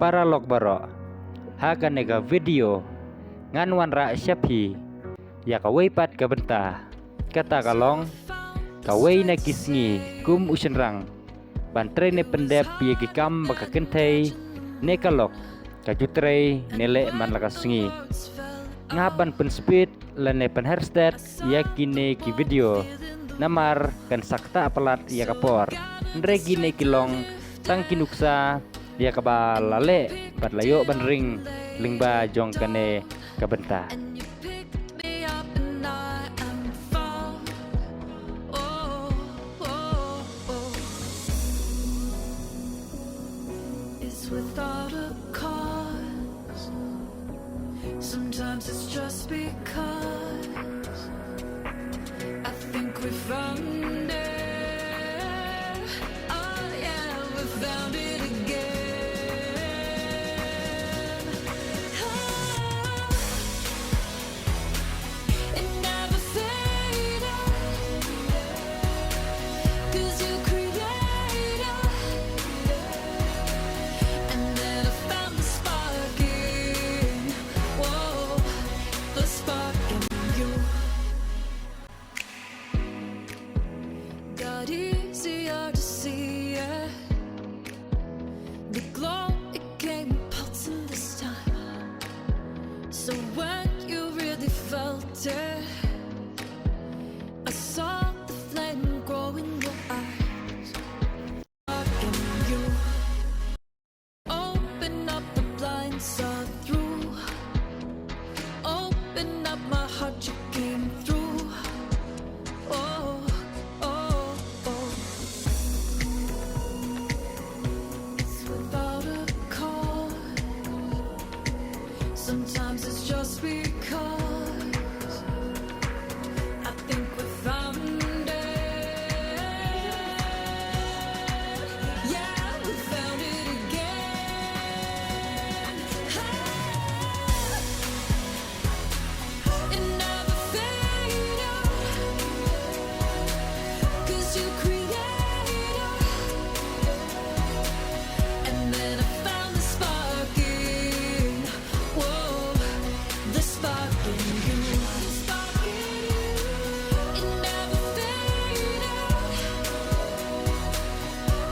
Para log baro haga nega video nganwan ra syapi ya kawai pat ka benta kata kalong kawai na kisngi kum usenrang bantre ne pendep ye kikam baka kentai ne kalok ka jutrei nele man laka sngi ngaban pen speed lane pen hairstad yakine ki video namar kan sakta apalat ya kapor ndregi ne kilong tang kinuksa dia kaba lale bat layo ban ring lingba jong kane kabenta without a cause. Sometimes it's just because I think we found it. Oh yeah, we found it again. Oh, it never faded, 'cause you created. And then I found the spark in, whoa, the spark in you. Got easier to see it. The glow, it came pulsing this time. So when you really felt it, I saw the flame grow in your eyes. Spark in you. Open up the blinds, saw through. Open up my heart, you came through. Oh, oh, oh. It's without a cause. Sometimes it's just because I think we found it. Yeah, we found it again. It never faded, 'cause you created. And then I found the spark in, whoa, the spark in you. The spark in you. It never faded,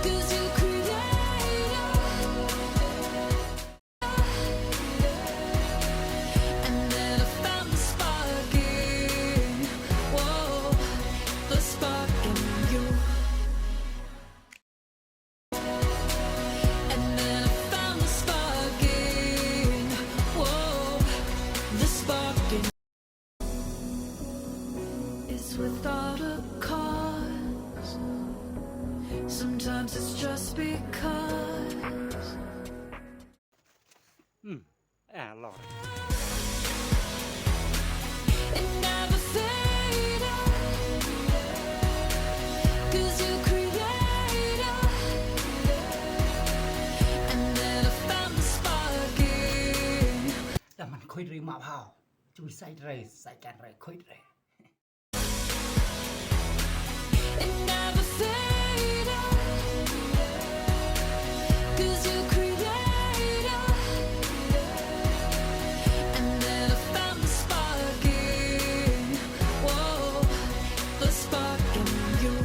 'cause you created. And then I found the spark in, whoa, the spark in you. And then I found the spark in, whoa, the spark in. It's without a cause. Sometimes it's just because. Lord. It never faded, 'cause you created. And then I found the spark in. แต่มันค่อยรีมาเผาจุยใส่เรใส่กันเรค่อยเร It never faded, 'cause you created. And then I found the spark in, whoa, the spark in you.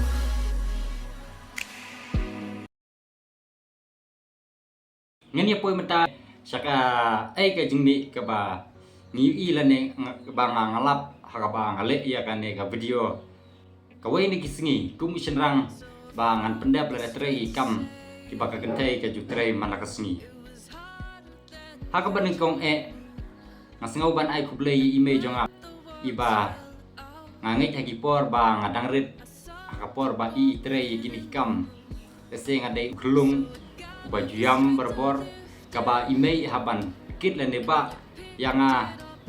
Ngân ya poi mata saka ai ka jingni ka ba ni i la ne ba ngalap ha ka ba ngale ya ka ne ka video ka wai ni kisngi kum senrang ba ngan pendap la trei kam ki ba ka kentai ka jutrei mana ka sngi ha ka ban kong ngasngau ban ai kublei email jonga iba ngangai ha ki por ba ngadang rit ha ka por ba i trei kini kam ese ngadai klung baju yam berbor kaba imei haban kit lene ba yang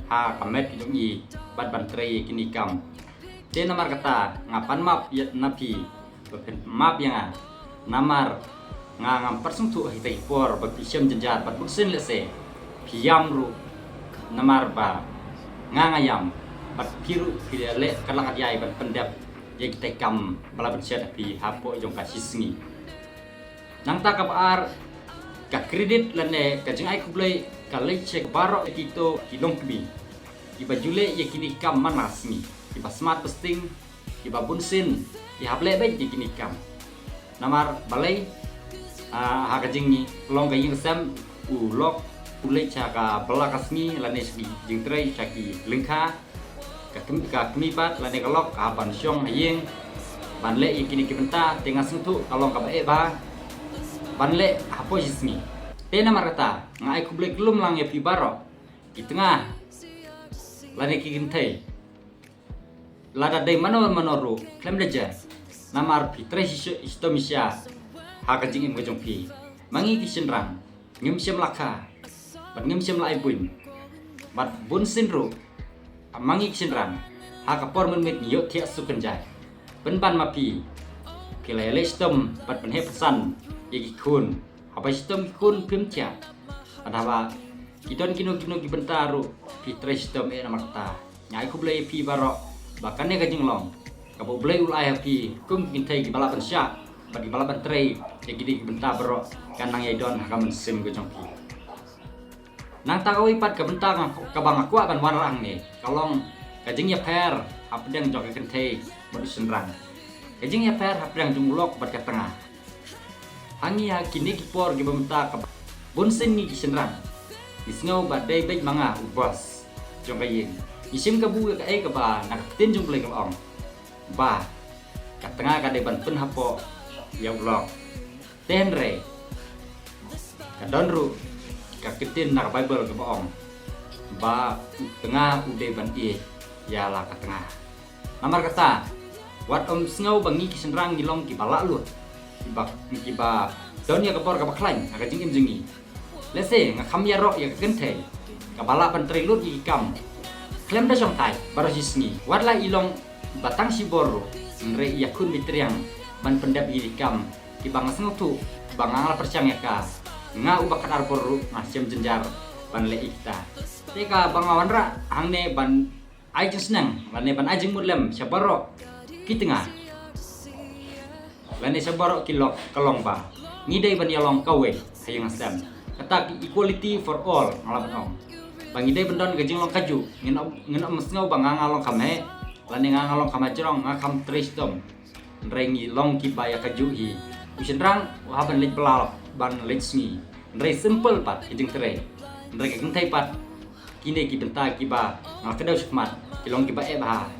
ha kamet kidungi bat bantrei kini kam te namar kata ngapan map yat napi bepen map yang namar ngam persung tu hitai por bapisem jenjar bat buksen lese piam ru namar ba ngangayam bat piru pile le kalak yai ban pendap ye kita kam bala bercet pi hapo jong kasisngi nang ta kabar ka kredit lane ka jeng ai kublai ka le cek barok kito kilong kbi iba jule ye kini kam manasmi iba smart posting iba bunsin i hable be ye kini kam namar balai ha ka jeng ni long ka ying sam ulok ulai chaka belakasmi lane sgi jing trai chaki lengka ka kemi pat lane kalok ka ban syong hayeng ban le ye kini kibenta tengah sentu kalong ka bae ba ban le hapo jismi tena marata ngai kublek lum lang ya pi baro di tengah lane kigintai lada dai manoru klem leja namar pi tre histomisya haka jing im gajong pi mangi kisenrang ngim syam laka bat ngim syam lai bun bat bun sinru mangi kisenrang haka por menmit yo tia sukenjai ban mapi kilele stom bat penhe pesan yegi kun apa stom kun pimtia adawa kidon kino gibentaru pi tre stom e namakta nyai ku blai pi baro bakane ka jinglong ka bo blai ulai pi kum kintai gi balaban sya bagi balaban tre yegi di gibenta baro kanang yai don ka mensim go jongpi nang tagawi pat ka benta ka bang aku ban warang ne kalong kajing ya per apdang jok kintai modus senrang kajing ya per apdang jumlok bat ka tengah hangi ya kini kipor gibenta ka bunsin ni kisenrang isngau badai baik manga ubas jong kayin isim kabu ka ka ba nak tin jong play ka ong ba ka tengah ka de ban pun hapo ya ulok tenre ka donru ka kitin nak bible ka ong ba tengah ude ban ya la ka tengah namar kata wat sngau bangi kisenrang gilong ki balak lu kiba don ya kapor ka baklain ka jingim jingi lese ngakam ya rok ya kente kabala pentri lut i kam klem da jong tai baru sisni warla ilong batang siboro nre yakun mitriang ban pendap i kam ki bang sengutu bangang la percang ya ka nga ubakan arboru masem jenjar ban le ikta teka bangawan ra hangne ban ajeng senang lane ban ajeng mudlem sabaro kitengah lane sabaro kilok kalong ba ngidai ban yalong kawe hayang asam kata equality for all ngalaban ong bangi dai bendon gajing long kaju ngin mesngau bang ngalong kamhe lani ngalong kamajrong ngakam tristom rengi long kibaya kaju hi usenrang haban lej pelal ban lej sngi rei simple pat hijing tre rei kentai pat kine ki benta kiba ngakedau sukmat kilong kiba e bah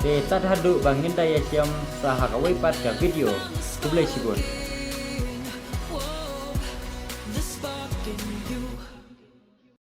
te tat hadu bangin daya siam sahakawai pat ka video kublai sibun The spark in you